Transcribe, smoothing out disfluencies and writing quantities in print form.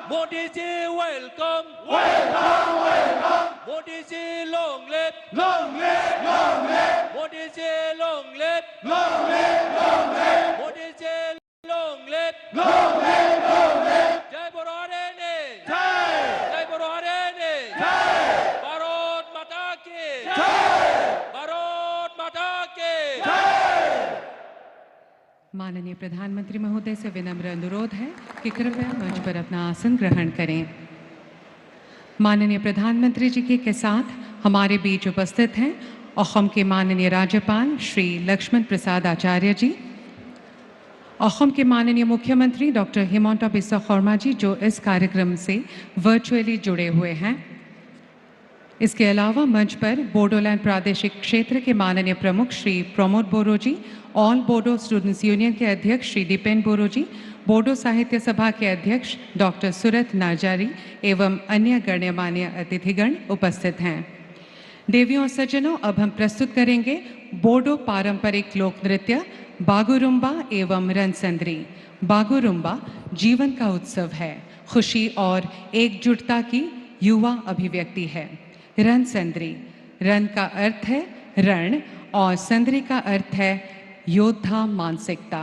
Modi ji welcome. Welcome, welcome. Modi ji long live. Long live, long live. Modi ji long live. Long live, long live. Modi ji long live. Long live, long live. Jai Bororene. Jai. Jai Bororene. Jai. Bharat Mata ki. Jai. Bharat Mata ki. माननीय प्रधानमंत्री महोदय से विनम्र अनुरोध है कि कृपया मंच पर अपना आसन ग्रहण करें। माननीय प्रधानमंत्री जी के साथ हमारे बीच उपस्थित हैं असम के माननीय राज्यपाल श्री लक्ष्मण प्रसाद आचार्य जी, असम के माननीय मुख्यमंत्री डॉक्टर हिमंता बिस्वा शर्मा जी जो इस कार्यक्रम से वर्चुअली जुड़े हुए हैं। इसके अलावा मंच पर बोडोलैंड प्रादेशिक क्षेत्र के माननीय प्रमुख श्री प्रमोद बोरो जी, ऑल बोडो स्टूडेंट्स यूनियन के अध्यक्ष श्री दीपेन बोरो जी, बोडो साहित्य सभा के अध्यक्ष डॉक्टर सुरत नार्जारी एवं अन्य गण्यमान्य अतिथिगण उपस्थित हैं। देवियों और सज्जनों, अब हम प्रस्तुत करेंगे बोडो पारंपरिक लोक नृत्य बागुरुम्बा एवं रणसंद्री। बागुरुम्बा जीवन का उत्सव है, खुशी और एकजुटता की युवा अभिव्यक्ति है। रणसंद्री, रण का अर्थ है रण और संद्री का अर्थ है योद्धा मानसिकता।